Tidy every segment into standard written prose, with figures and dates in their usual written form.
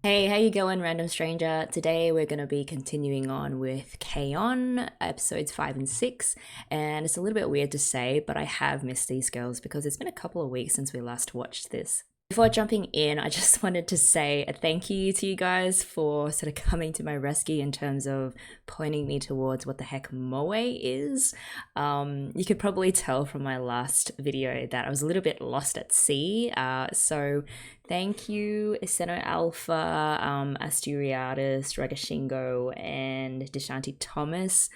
Hey, how you going, random stranger? Today we're going to be continuing on with K-On! Episodes 5 and 6, and it's a little bit weird to say, but I have missed these girls because it's been a couple of weeks since we last watched this. Before jumping in, I just wanted to say a thank you to you guys for sort of coming to my rescue in terms of pointing me towards what the heck Moe is. You could probably tell from my last video that I was a little bit lost at sea, so thank you, Iseno Alpha, Asturiadis, Ragashingo, and Deshanti Thomas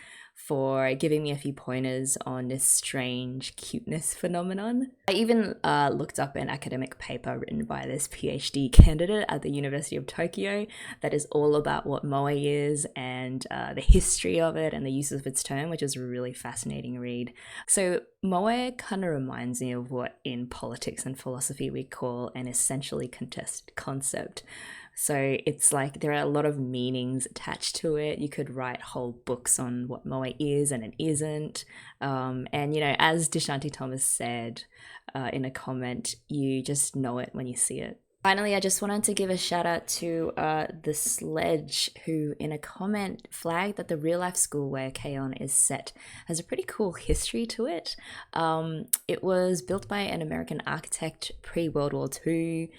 for giving me a few pointers on this strange cuteness phenomenon. I even looked up an academic paper written by this PhD candidate at the University of Tokyo that is all about what Moe is and the history of it and the uses of its term, which is a really fascinating read. So Moe kind of reminds me of what in politics and philosophy we call an essentially contested concept. So it's like there are a lot of meanings attached to it. You could write whole books on what Moe is and it isn't. And, you know, as Deshanti Thomas said in a comment, you just know it when you see it. Finally, I just wanted to give a shout out to the Sledge, who in a comment flagged that the real life school where K-On! Is set has a pretty cool history to it. It was built by an American architect pre-World War II.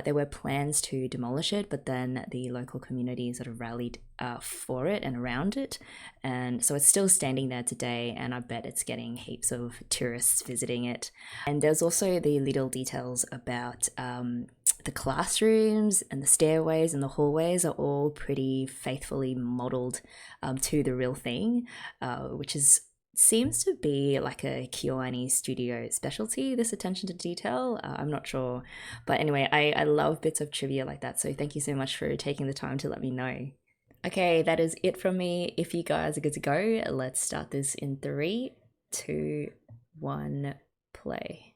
There were plans to demolish it, but then the local community sort of rallied for it and around it. And so it's still standing there today, and I bet it's getting heaps of tourists visiting it. And there's also the little details about the classrooms and the stairways and the hallways are all pretty faithfully modeled to the real thing, which seems to be like a KyoAni studio specialty, this attention to detail. I'm not sure. But anyway, I love bits of trivia like that. So thank you so much for taking the time to let me know. Okay, that is it from me. If you guys are good to go, let's start this in 3, 2, 1, play.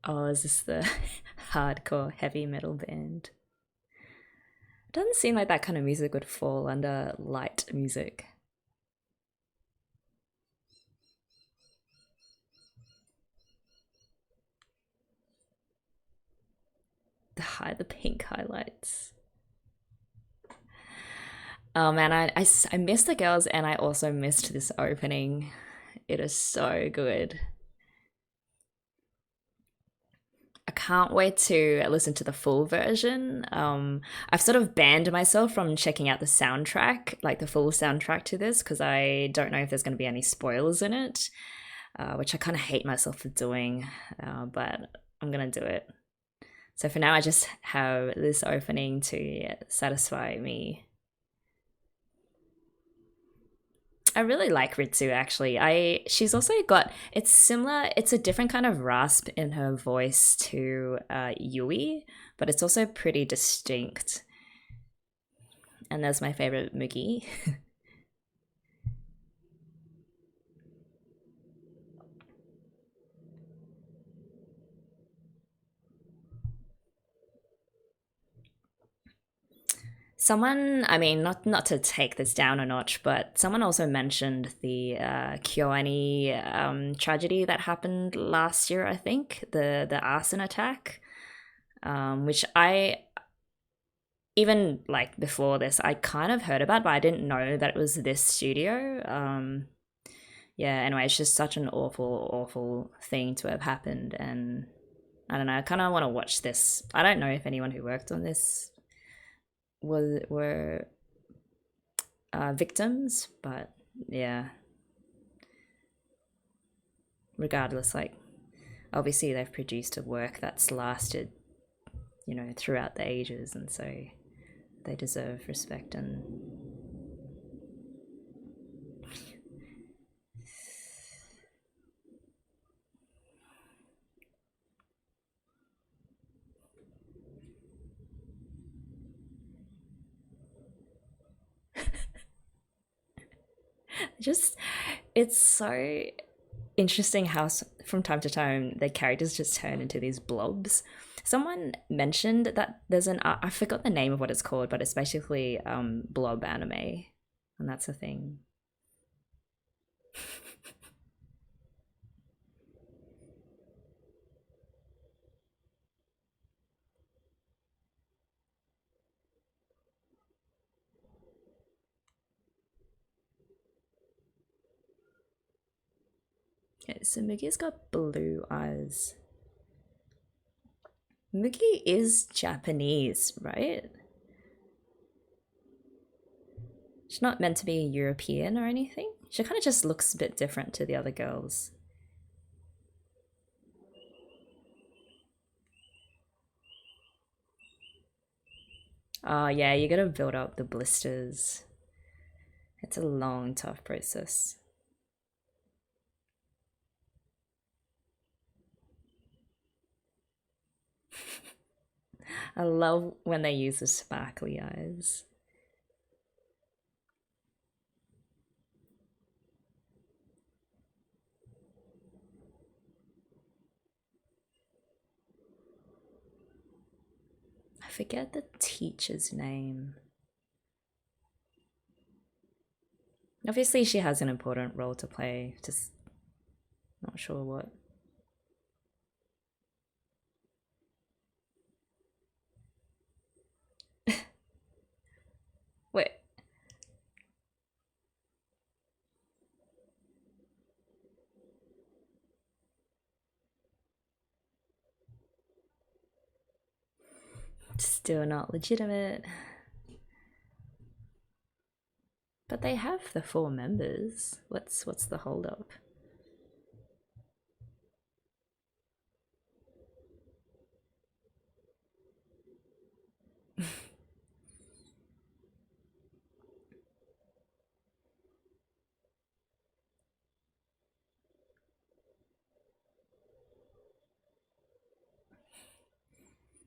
Oh, is this the hardcore heavy metal band? It doesn't seem like that kind of music would fall under light music. The pink highlights. Oh man, I missed the girls and I also missed this opening. It is so good. I can't wait to listen to the full version. I've sort of banned myself from checking out the soundtrack, like the full soundtrack to this, because I don't know if there's going to be any spoilers in it, which I kind of hate myself for doing, but I'm going to do it. So for now, I just have this opening to satisfy me. I really like Ritsu actually. She's also got it's similar. It's a different kind of rasp in her voice to Yui, but it's also pretty distinct. And there's my favorite Mugi. Someone, I mean, not to take this down a notch, but someone also mentioned the KyoAni tragedy that happened last year. I think the arson attack, which I even like before this I kind of heard about, but I didn't know that it was this studio. Yeah. Anyway, it's just such an awful thing to have happened, and I don't know. I kind of want to watch this. I don't know if anyone who worked on this were victims, but yeah. Regardless, like obviously they've produced a work that's lasted, you know, throughout the ages, and so they deserve respect and. Just it's so interesting how from time to time the characters just turn into these blobs. Someone mentioned that there's an I forgot the name of what it's called, but it's basically blob anime, and that's a thing. Okay, so Mugi's got blue eyes. Mugi is Japanese, right? She's not meant to be European or anything. She kind of just looks a bit different to the other girls. Oh, yeah, you gotta build up the blisters. It's a long, tough process. I love when they use the sparkly eyes. I forget the teacher's name. Obviously, she has an important role to play, just not sure what. Wait. Still not legitimate. But they have the 4 members. What's the holdup?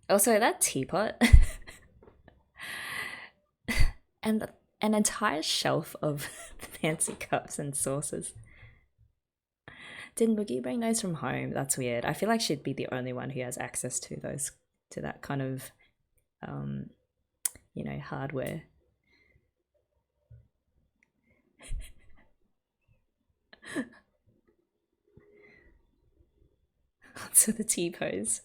Also, that teapot and an entire shelf of fancy cups and saucers. Did Mugi bring those from home? That's weird. I feel like she'd be the only one who has access to those, to that kind of, you know, hardware. So the T-pose.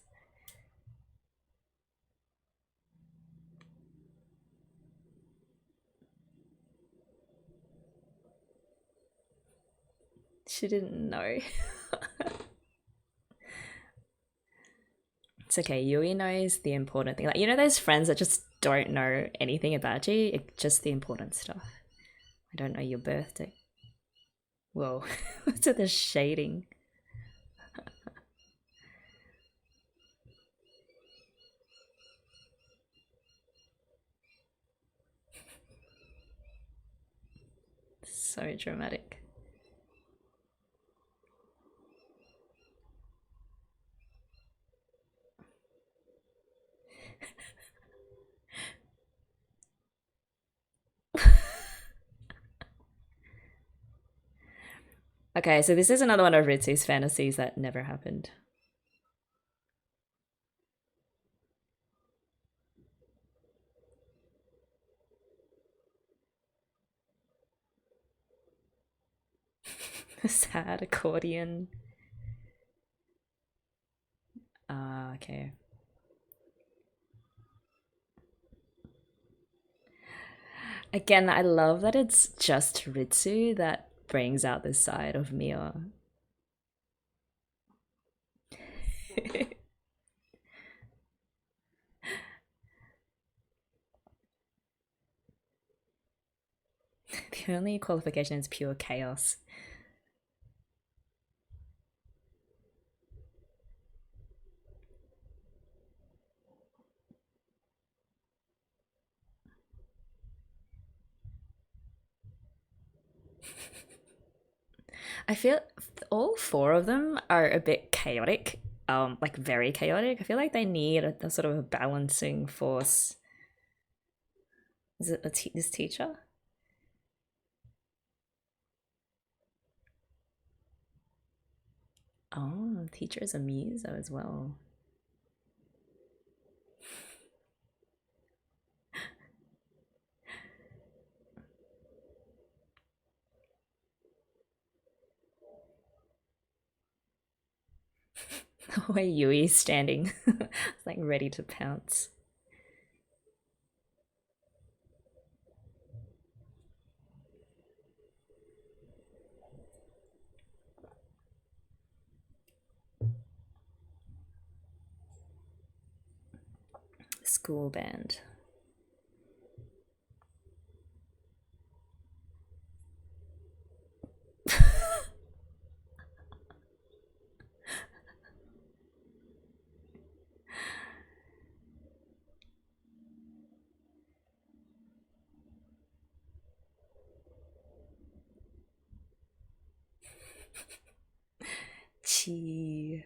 She didn't know. It's okay. Yui knows the important thing. Like, you know those friends that just don't know anything about you? Just the important stuff. I don't know your birthday. Whoa. What's with the shading? So dramatic. Okay, so this is another one of Ritsu's fantasies that never happened. The sad accordion. Ah, okay. Again, I love that it's just Ritsu that brings out this side of Mia. The only qualification is pure chaos. I feel all 4 of them are a bit chaotic, like very chaotic. I feel like they need a sort of a balancing force. Is it this teacher? 。 . 。 。 . 。 . 。 . 。 . 。 . . 。 . . . . . . . 。 . . . . . . . . . . . 。 . . 。 . . . 。 . 。 . 。 . 。 . . 。 . . 。 . 。 . Oh, teacher is a muso as well. Where Yui's standing, like ready to pounce. School band. Chi.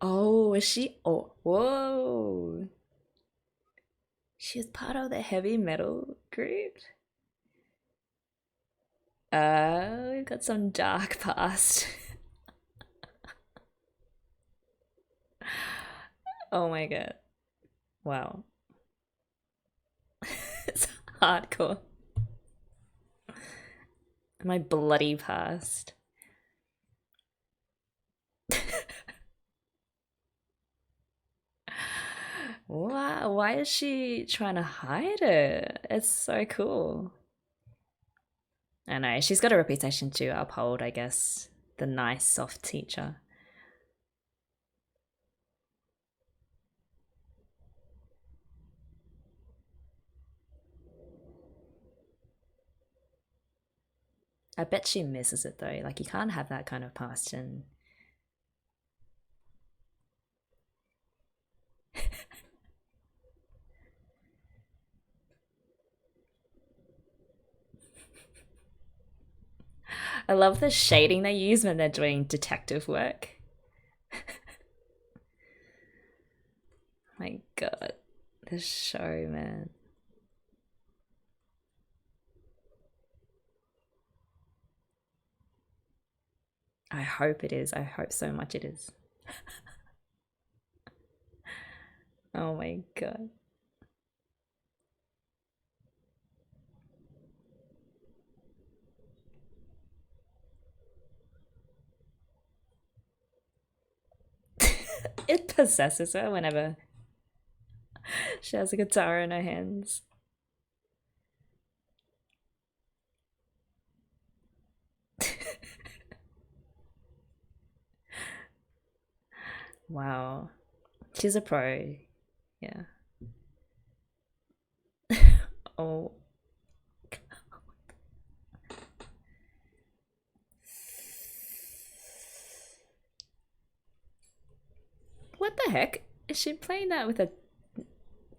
Oh, is she? Oh, whoa. She's part of the heavy metal group. We've got some dark past. Oh my god. Wow. It's hardcore. My bloody past. Why is she trying to hide it? It's so cool. I know, she's got a reputation to uphold, I guess. The nice, soft teacher. I bet she misses it though. Like, you can't have that kind of past and I love the shading they use when they're doing detective work. My god, this show, man. I hope it is. I hope so much it is. Oh my god. It possesses her whenever she has a guitar in her hands. Wow. She's a pro. Yeah. Oh. What the heck? Is she playing that with her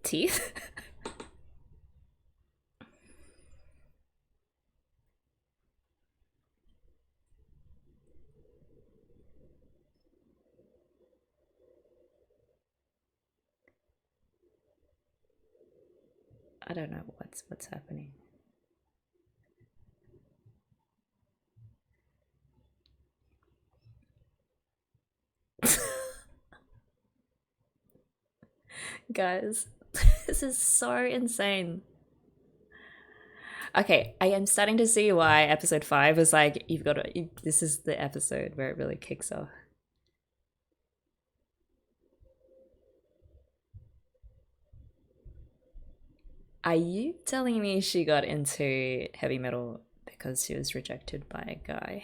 teeth? I don't know what's happening. Guys, this is so insane. Okay, I am starting to see why episode 5 was like, you've got to, this is the episode where it really kicks off. Are you telling me she got into heavy metal because she was rejected by a guy?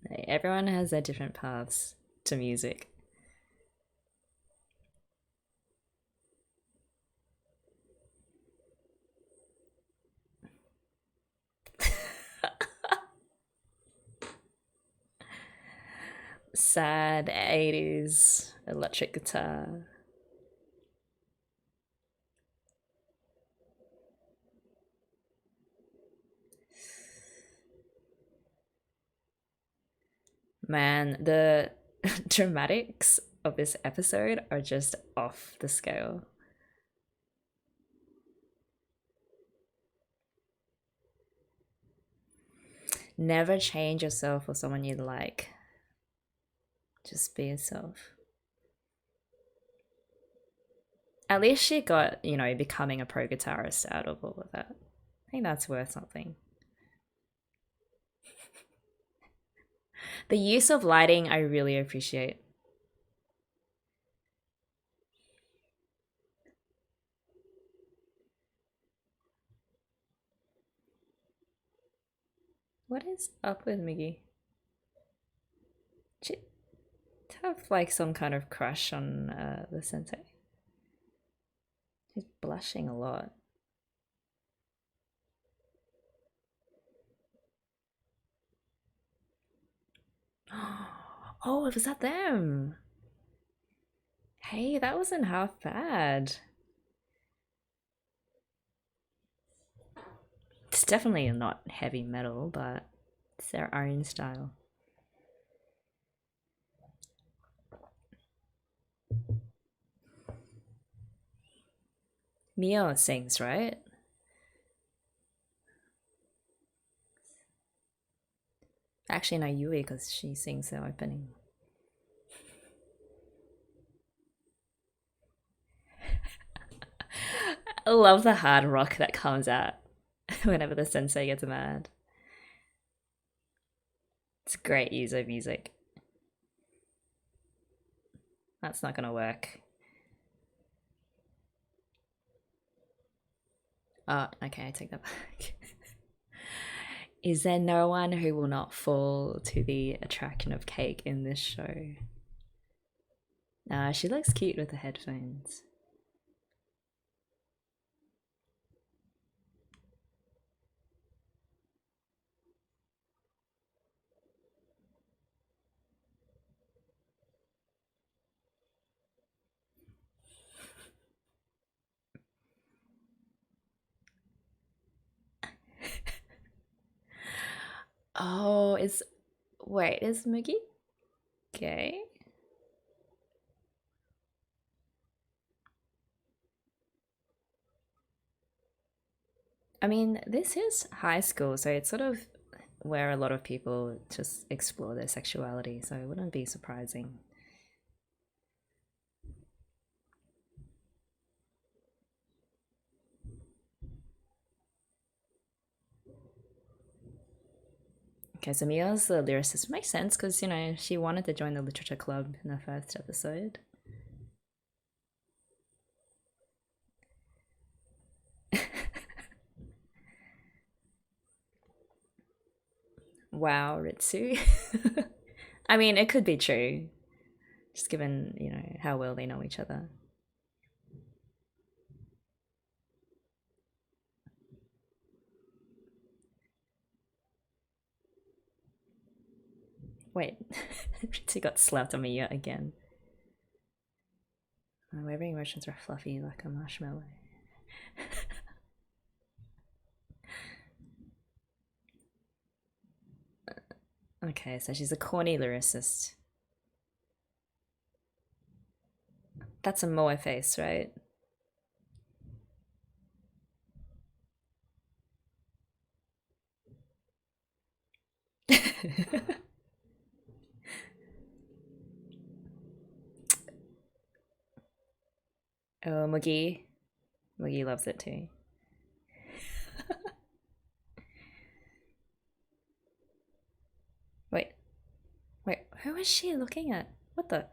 Hey, everyone has their different paths to music. Sad 80s electric guitar. Man, the dramatics of this episode are just off the scale. Never change yourself for someone you like. Just be yourself. At least she got, you know, becoming a pro guitarist out of all of that. I think that's worth something. The use of lighting, I really appreciate. What is up with Miggy? She have like some kind of crush on the sensei. She's blushing a lot. Oh, was that them? Hey, that wasn't half bad. It's definitely not heavy metal, but it's their own style. Mio sings, right? Actually, no, Yui, because she sings the opening. I love the hard rock that comes out whenever the sensei gets mad. It's great use of music. That's not gonna work. Oh, okay, I take that back. Is there no one who will not fall to the attraction of Cake in this show? She looks cute with the headphones. Oh, is Moogie gay? I mean, this is high school, so it's sort of where a lot of people just explore their sexuality, so it wouldn't be surprising. Okay, so Mia's the lyricist. Makes sense because, you know, she wanted to join the literature club in the first episode. Wow, Ritsu. I mean, it could be true, just given, you know, how well they know each other. Wait, Ritsu got slapped on me yet again. My wavering emotions are fluffy like a marshmallow. Okay, so she's a corny lyricist. That's a moe face, right? Oh, Moogie. Moogie loves it too. Wait. Wait, who is she looking at? What the?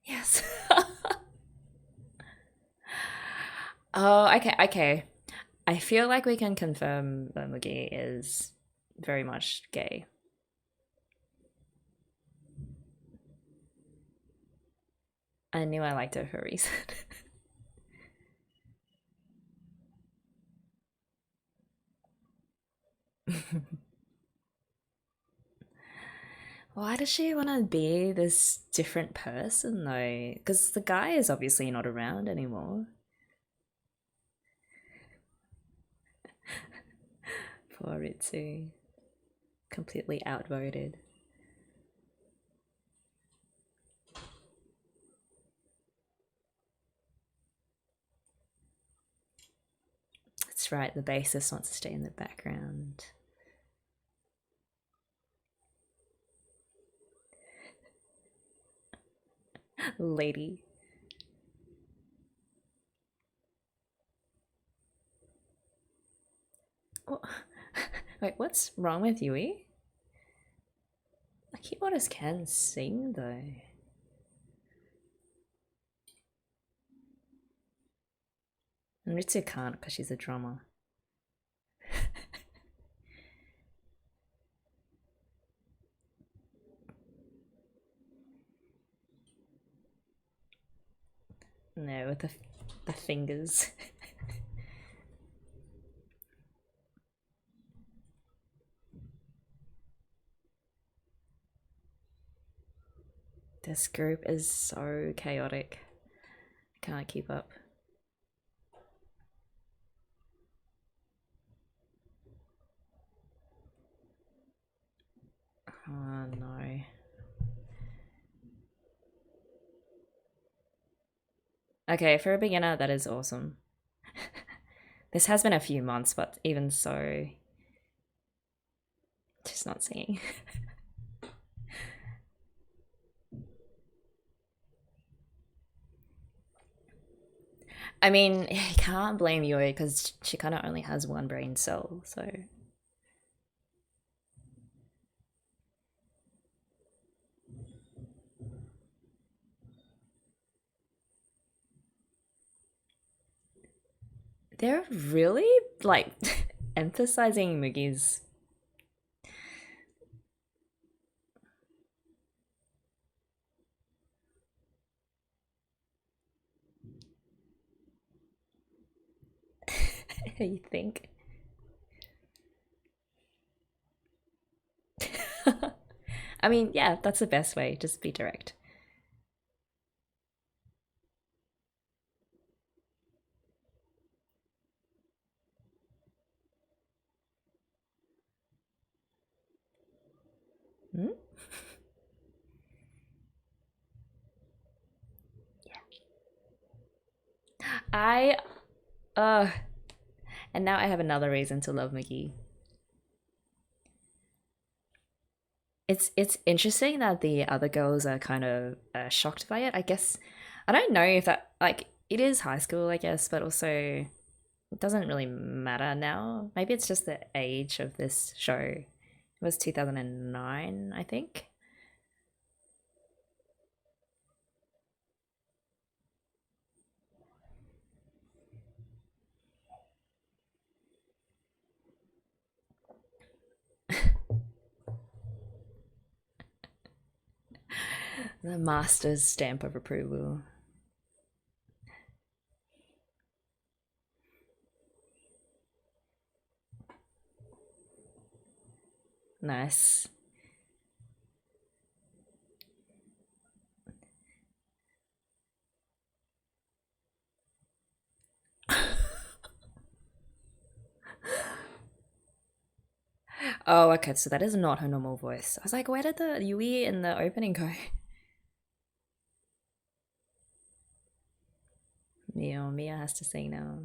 Yes. Oh, okay. I feel like we can confirm that Moogie is very much gay. I knew I liked her for a reason. Why does she want to be this different person though? Because the guy is obviously not around anymore. Poor Ritsu. Completely outvoted. That's right, the bassist wants to stay in the background. Lady. Oh. Wait, what's wrong with Yui? Keyboardists can sing though. Ritsu can't because she's a drummer. No, with the fingers. This group is so chaotic. I can't keep up. Oh no. Okay, for a beginner, that is awesome. This has been a few months, but even so, just not singing. I mean, you can't blame Yui because she kind of only has one brain cell, so. They're really, like, emphasizing Mugi's. You think? I mean, yeah, that's the best way. Just be direct. Hmm? I, uh, and now I have another reason to love Mugi. It's interesting that the other girls are kind of shocked by it. I guess I don't know if that like it is high school, I guess, but also it doesn't really matter now. Maybe it's just the age of this show. It was 2009, I think. The master's stamp of approval. Nice. Oh, okay, so that is not her normal voice. I was like, where did the Yui in the opening go? Mia has to sing now.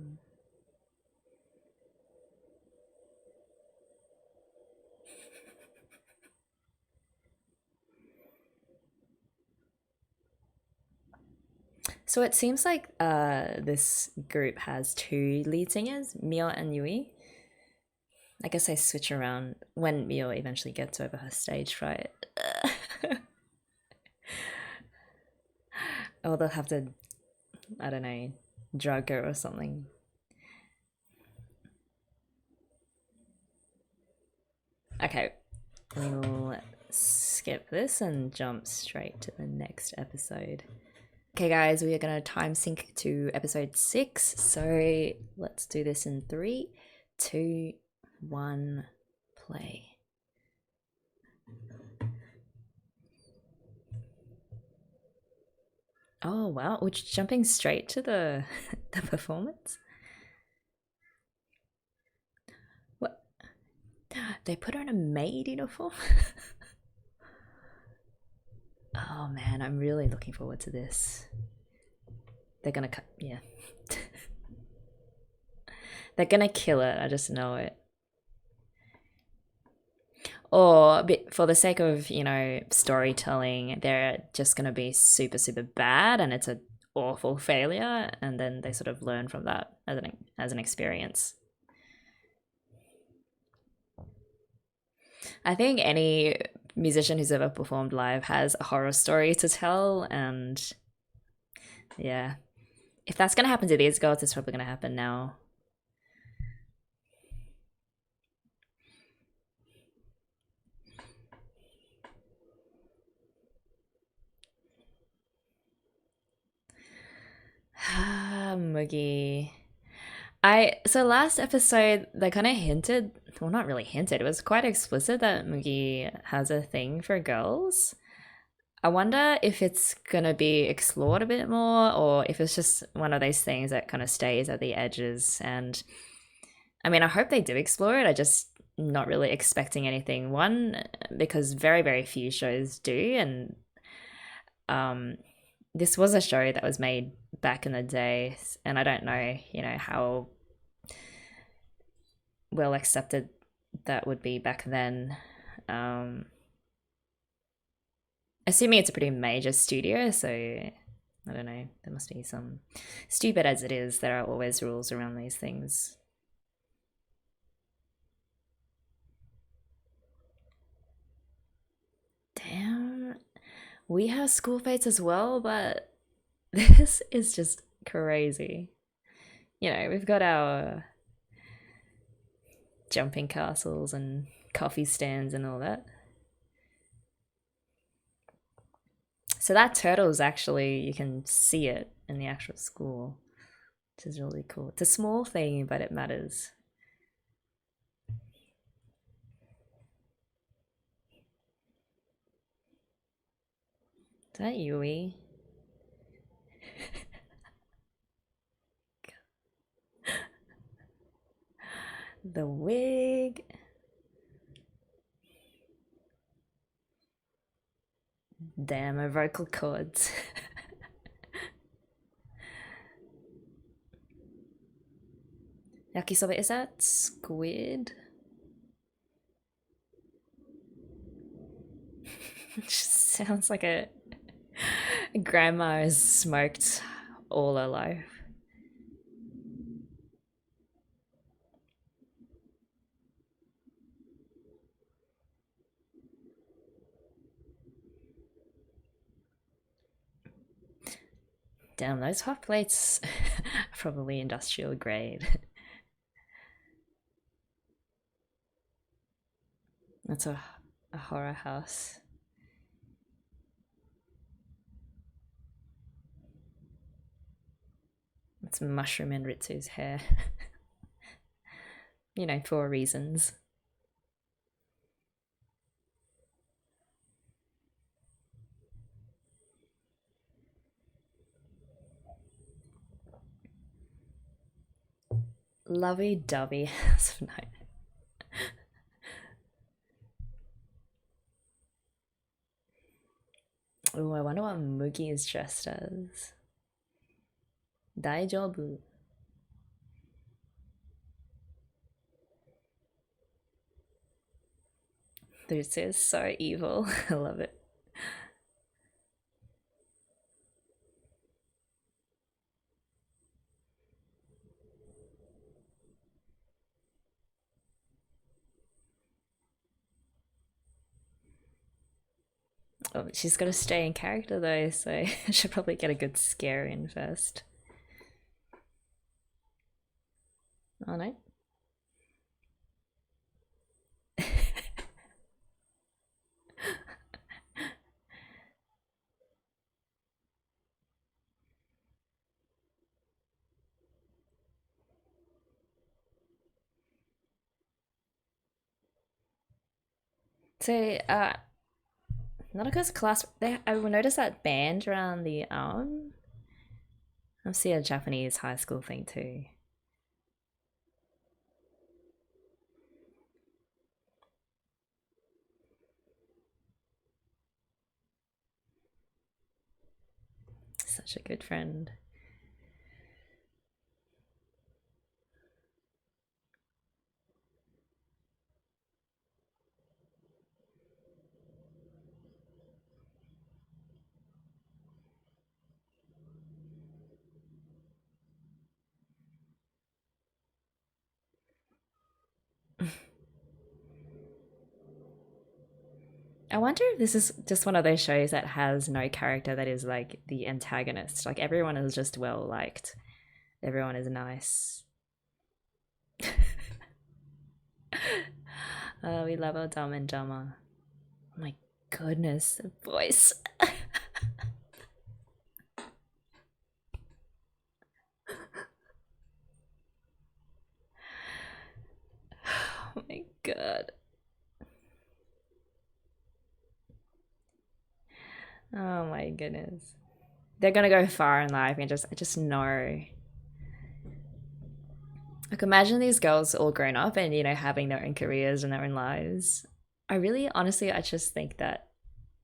So it seems like this group has two lead singers, Mio and Yui. I guess they switch around when Mio eventually gets over her stage fright. Or they'll have to, I don't know, drug her or something. Okay, we'll skip this and jump straight to the next episode. Okay, guys, we are going to time sync to episode 6. So let's do this in 3, 2, 1, play. Oh, wow. We're jumping straight to the, the performance? What? They put her in a maid uniform? Oh, man, I'm really looking forward to this. They're gonna cut, yeah. They're gonna kill it, I just know it. or for the sake of, you know, storytelling, they're just going to be super, super bad and it's an awful failure. And then they sort of learn from that as an experience. I think any musician who's ever performed live has a horror story to tell. And yeah, if that's going to happen to these girls, it's probably going to happen now. Moogie. So last episode they kind of hinted, well, not really hinted, it was quite explicit that Moogie has a thing for girls. I wonder if it's gonna be explored a bit more, or if it's just one of those things that kind of stays at the edges. And I mean, I hope they do explore it. I just not really expecting anything. One, because very, very few shows do, and this was a show that was made back in the day, and I don't know, you know, how well accepted that would be back then. Assuming it's a pretty major studio, so I don't know, there must be some, stupid as it is, there are always rules around these things. Damn, we have school fates as well, but this is just crazy. You know, we've got our jumping castles and coffee stands and all that. So that turtle is actually, you can see it in the actual school, which is really cool. It's a small thing, but it matters. Is that Yui? The wig. Damn, my vocal cords. Yakisoba, is that squid? Sounds like a grandma has smoked all her life. Damn, those hot plates are probably industrial grade. That's a horror house. It's mushroom in Ritsu's hair. You know, for reasons. Lovey-dovey house of night. Oh, I wonder what Moogie is dressed as. Daijobu. This is so evil. I love it. Oh, she's got to stay in character though, so I should probably get a good scare in first. Oh no. So, Nanaka's class, I will notice that band around the arm. I see a Japanese high school thing too. Such a good friend. I wonder if this is just one of those shows that has no character that is like the antagonist. Like everyone is just well liked. Everyone is nice. Oh, we love our Dumb and Dumber. Oh my goodness, the voice. Oh my god. Oh my goodness. They're gonna go far in life and I just know. Like imagine these girls all grown up and having their own careers and their own lives. I really honestly I just think that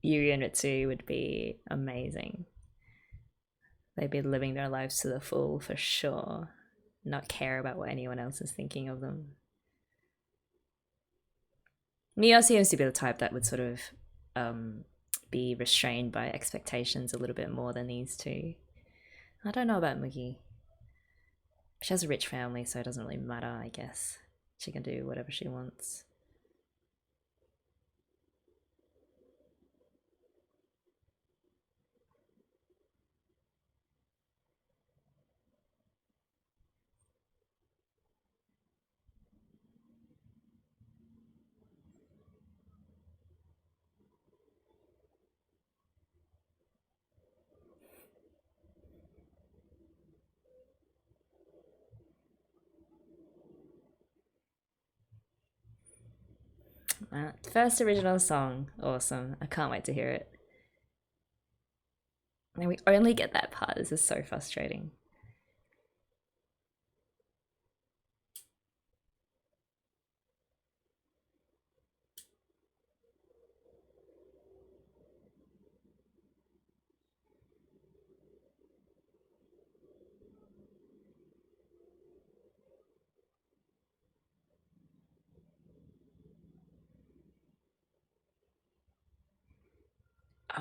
Yuri and Ritsu would be amazing. They'd be living their lives to the full for sure. Not care about what anyone else is thinking of them. Mio seems to be the type that would sort of be restrained by expectations a little bit more than these two. I don't know about Mugi. She has a rich family, so it doesn't really matter, I guess. She can do whatever she wants. First original song, awesome. I can't wait to hear it. And we only get that part. This is so frustrating.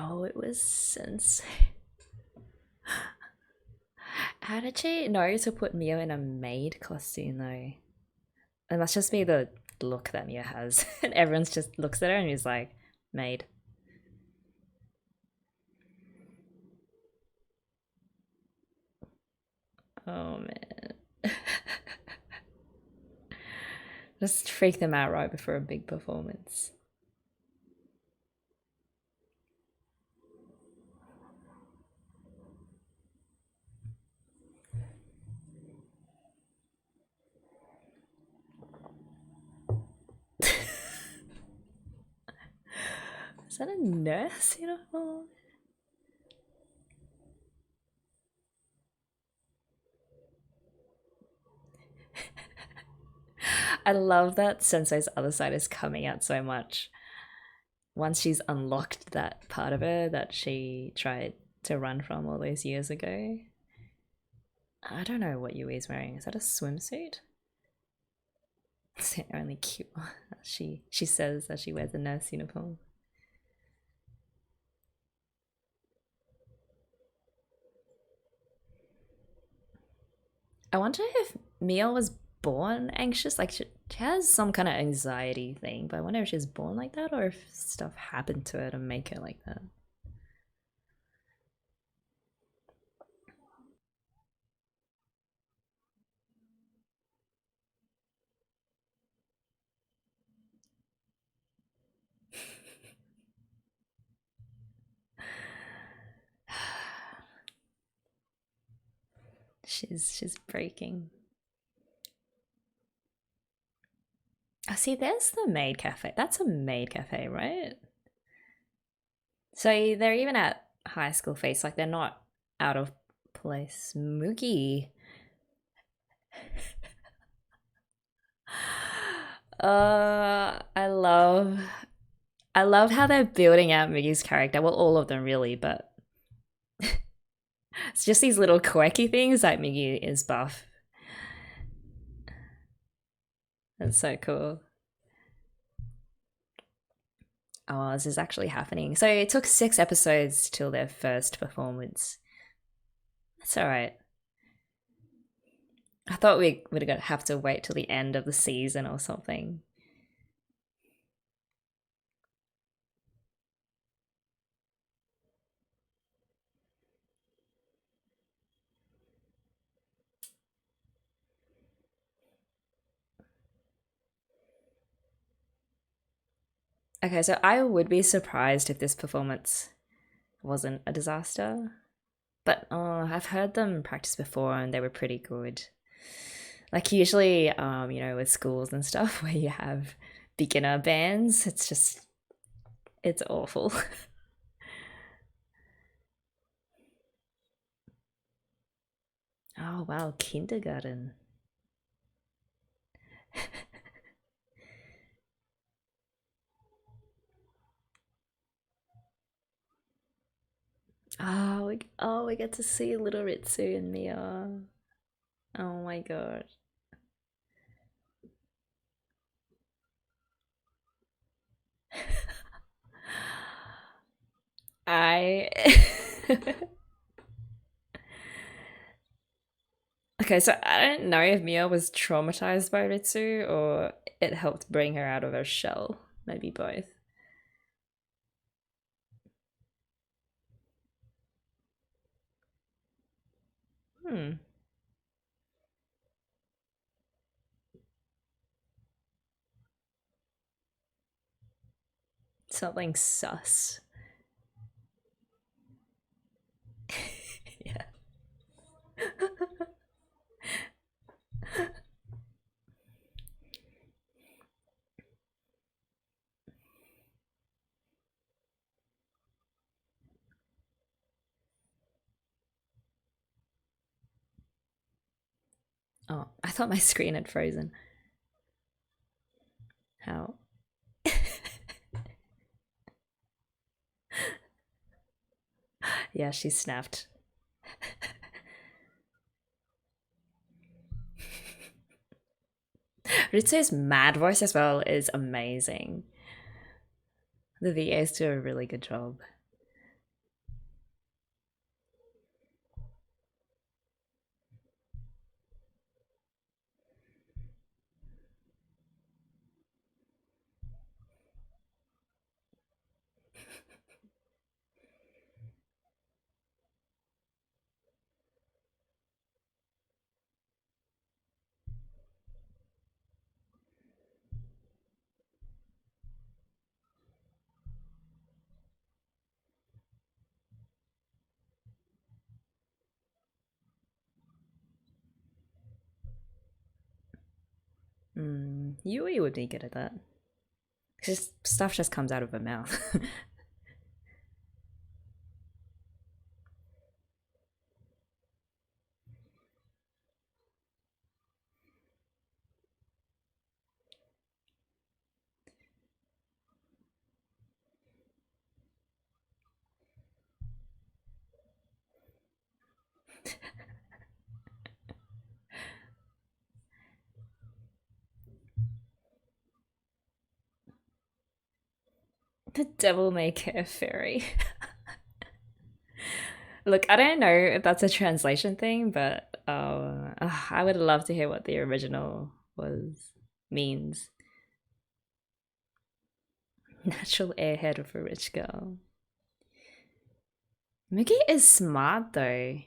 Oh, it was Sensei. How did she know to put Mio in a maid costume though? It must just be the look that Mio has. And everyone's just looks at her and is like, maid. Oh man. Just freak them out right before a big performance. Is that a nurse uniform? I love that Sensei's other side is coming out so much. Once she's unlocked that part of her that she tried to run from all those years ago. I don't know what Yui's wearing. Is that a swimsuit? It's the only cute one. She says that she wears a nurse uniform. I wonder if Mio was born anxious. Like she has some kind of anxiety thing, but I wonder if she's born like that or if stuff happened to her to make her like that. She's breaking. Oh, see, there's the maid cafe. That's a maid cafe, right? So they're even at high school face, like they're not out of place. Moogie. I love how they're building out Moogie's character. Well, all of them really, but it's just these little quirky things like Moogie is buff. That's so cool. Oh, this is actually happening. So it took 6 episodes till their first performance. That's all right. I thought we would have to wait till the end of the season or something. Okay, so I would be surprised if this performance wasn't a disaster. But I've heard them practice before and they were pretty good. Like usually, with schools and stuff where you have beginner bands, it's awful. Oh wow, kindergarten. We get to see little Ritsu and Mia. Oh my god. I Okay, so I don't know if Mia was traumatized by Ritsu or it helped bring her out of her shell. Maybe both. Hmm. Something sus. Yeah. Oh, I thought my screen had frozen. How? Yeah, she snapped. Ritsu's mad voice as well is amazing. The VAs do a really good job. Yui would be good at that. Just stuff just comes out of her mouth. The devil may care fairy. Look, I don't know if that's a translation thing, but I would love to hear what the original was means. Natural airhead of a rich girl. Mugi is smart though.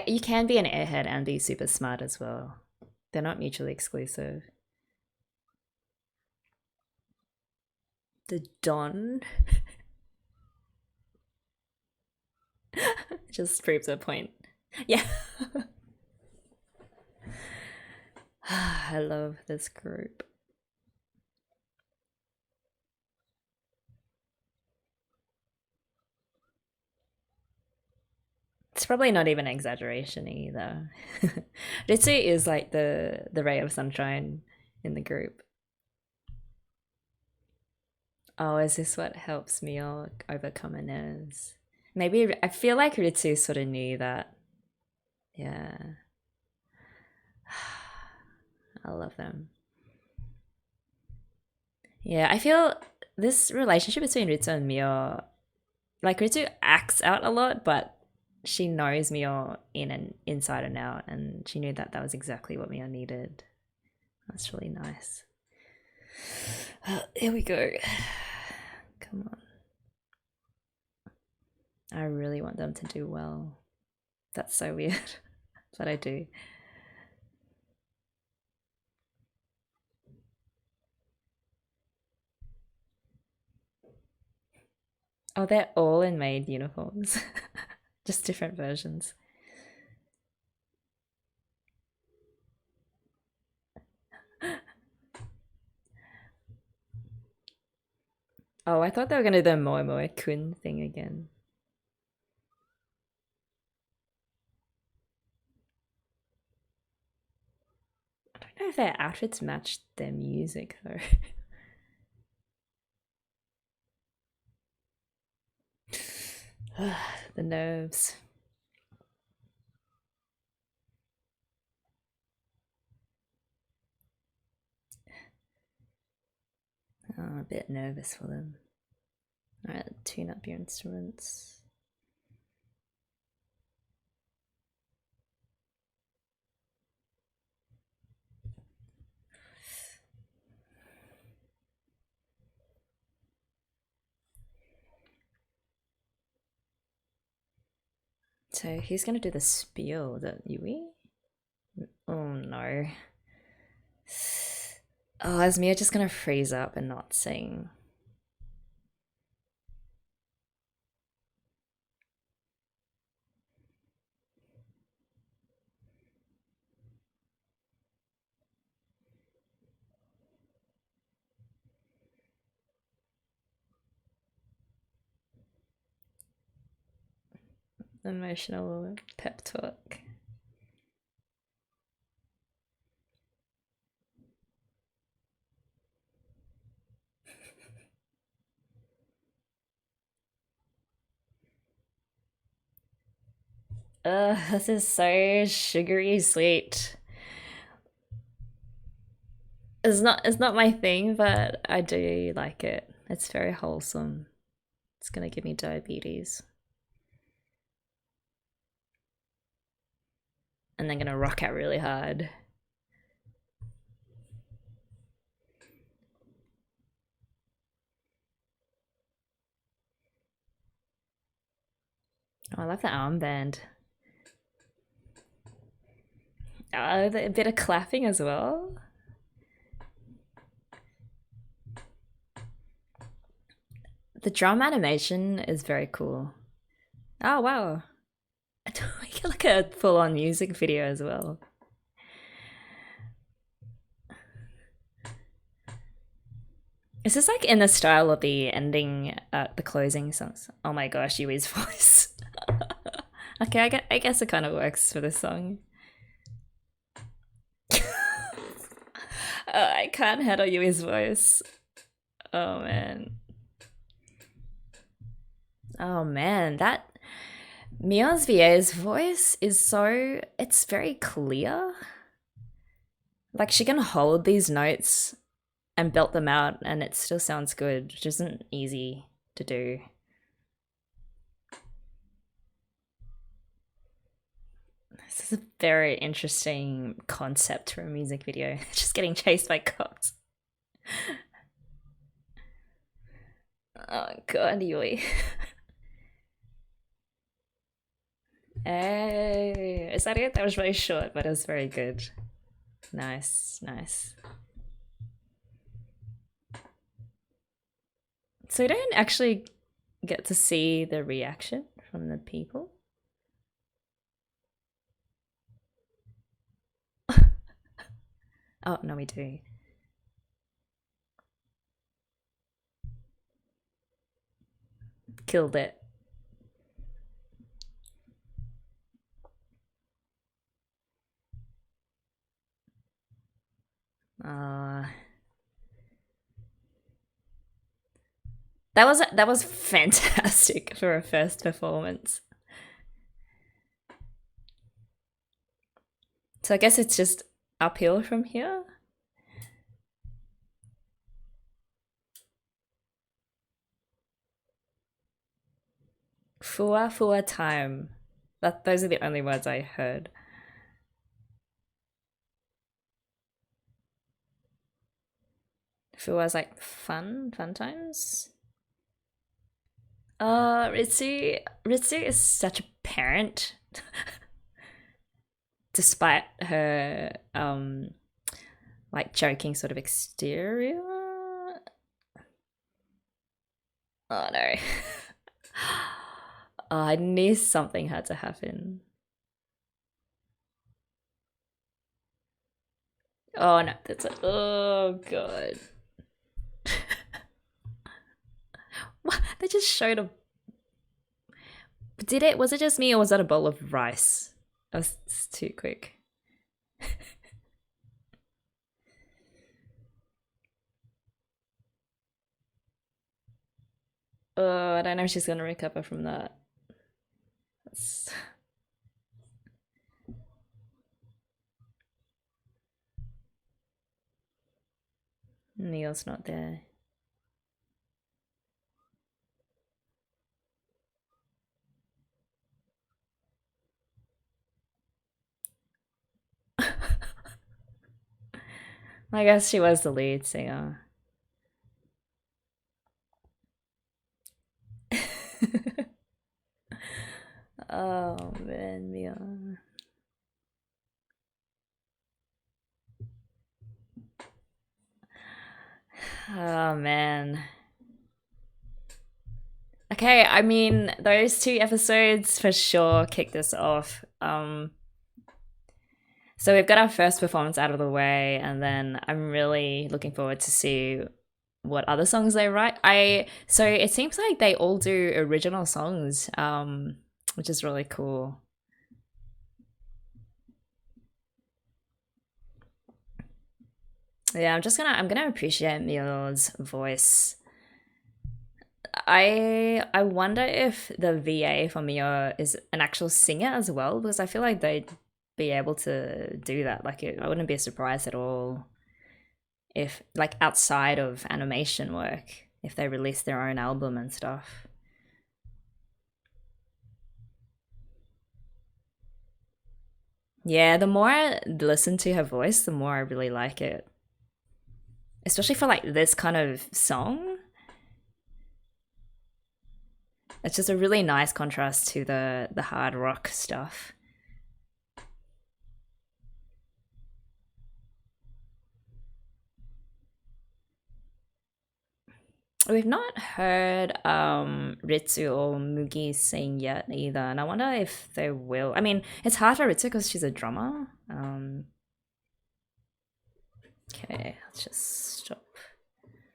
You can be an airhead and be super smart as well. They're not mutually exclusive. The Don just proves a point. Yeah. I love this group. It's probably not even an exaggeration either. Ritsu is like the ray of sunshine in the group. Oh, is this what helps me overcome her nerves? Maybe I feel like Ritsu sort of knew that. Yeah. I love them. Yeah, I feel this relationship between Ritsu and Mio, like Ritsu acts out a lot, but she knows Mio in and inside and out, and she knew that that was exactly what Mio needed. That's really nice. Here we go. Come on. I really want them to do well. That's so weird, but I do. Oh, they're all in maid uniforms. Just different versions. Oh, I thought they were gonna do the Moe Moe Kun thing again. I don't know if their outfits matched their music though. The nerves. Oh, a bit nervous for them. Alright, tune up your instruments. So who's gonna do the spiel? Is that Yui? Oh no. Oh, is Mia just gonna freeze up and not sing? Emotional pep talk. Ugh, this is so sugary sweet. It's not my thing, but I do like it. It's very wholesome. It's gonna give me diabetes. And then gonna rock out really hard. Oh, I love the armband. Oh, a bit of clapping as well. The drum animation is very cool. Oh wow. We get like a full-on music video as well. Is this like in the style of the ending, the closing songs? Oh my gosh, Yui's voice. Okay, I guess it kind of works for this song. I can't handle Yui's voice. Oh man. Oh man, that Mion's VA's voice is so, it's very clear. Like she can hold these notes and belt them out and it still sounds good, which isn't easy to do. This is a very interesting concept for a music video. Just getting chased by cops. Oh god, Yui. Hey, is that it? That was really short, but it was very good. Nice, nice. So you don't actually get to see the reaction from the people? Oh, no, we do. Killed it. That was fantastic for a first performance. So I guess it's just uphill from here. Fua fua time. Those are the only words I heard. Fua's like fun times. Ritsu is such a parent. Despite her like joking sort of exterior. Oh no. Oh, I knew something had to happen. Oh no, that's a, oh god. What? They just showed a. Did it? Was it just me, or was that a bowl of rice? That was too quick. Oh, I don't know if she's gonna recover from that. That's... Neil's not there. I guess she was the lead singer. Oh man, Mia. Oh man. Okay, I mean, those two episodes for sure kicked us off. So we've got our first performance out of the way, and then I'm really looking forward to see what other songs they write. So it seems like they all do original songs, which is really cool. Yeah, I'm gonna appreciate Mio's voice. I wonder if the VA for Mio is an actual singer as well, because I feel like they'd be able to do that. Like, I wouldn't be surprised at all if, like, outside of animation work, if they release their own album and stuff. Yeah, the more I listen to her voice, the more I really like it. Especially for like this kind of song. It's just a really nice contrast to the hard rock stuff. We've not heard Ritsu or Mugi sing yet either, and I wonder if they will. I mean, it's hard for Ritsu because she's a drummer. Okay, let's just stop.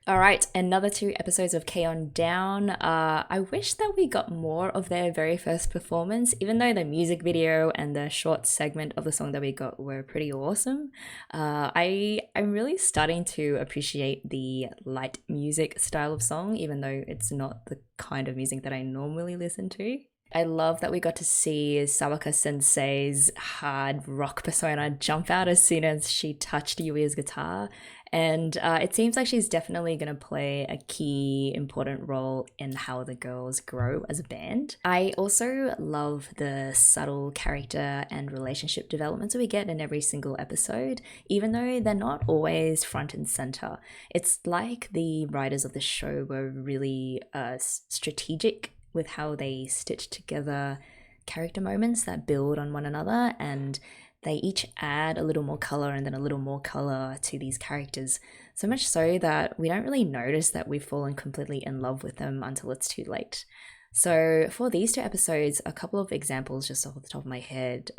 All right, another two episodes of K-On! Down. I wish that we got more of their very first performance, even though the music video and the short segment of the song that we got were pretty awesome. I'm really starting to appreciate the light music style of song, even though it's not the kind of music that I normally listen to. I love that we got to see Sawako Sensei's hard rock persona jump out as soon as she touched Yui's guitar. And it seems like she's definitely going to play a key important role in how the girls grow as a band. I also love the subtle character and relationship developments we get in every single episode, even though they're not always front and center. It's like the writers of the show were really strategic with how they stitch together character moments that build on one another, and they each add a little more color and then a little more color to these characters, so much so that we don't really notice that we've fallen completely in love with them until it's too late. So for these two episodes, a couple of examples just off the top of my head,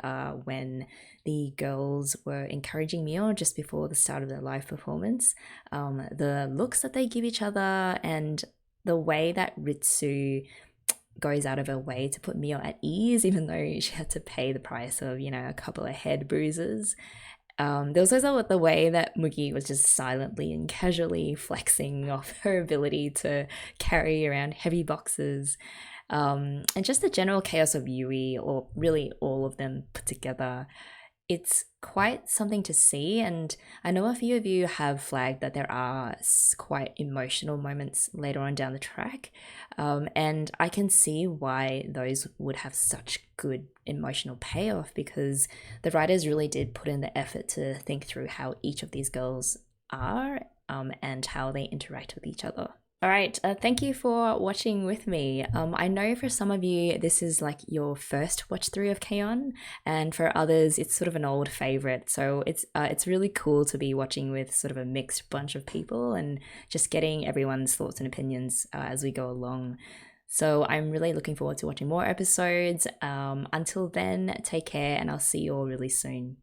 when the girls were encouraging Mio just before the start of their live performance, the looks that they give each other, and the way that Ritsu goes out of her way to put Mio at ease, even though she had to pay the price of, a couple of head bruises. There was also the way that Mugi was just silently and casually flexing off her ability to carry around heavy boxes. And just the general chaos of Yui, or really all of them put together. It's quite something to see, and I know a few of you have flagged that there are quite emotional moments later on down the track, and I can see why those would have such good emotional payoff, because the writers really did put in the effort to think through how each of these girls are, and how they interact with each other. All right, thank you for watching with me. I know for some of you this is like your first watch through of K-On!, and for others it's sort of an old favorite. So it's really cool to be watching with sort of a mixed bunch of people and just getting everyone's thoughts and opinions as we go along. So I'm really looking forward to watching more episodes. Until then, take care and I'll see you all really soon.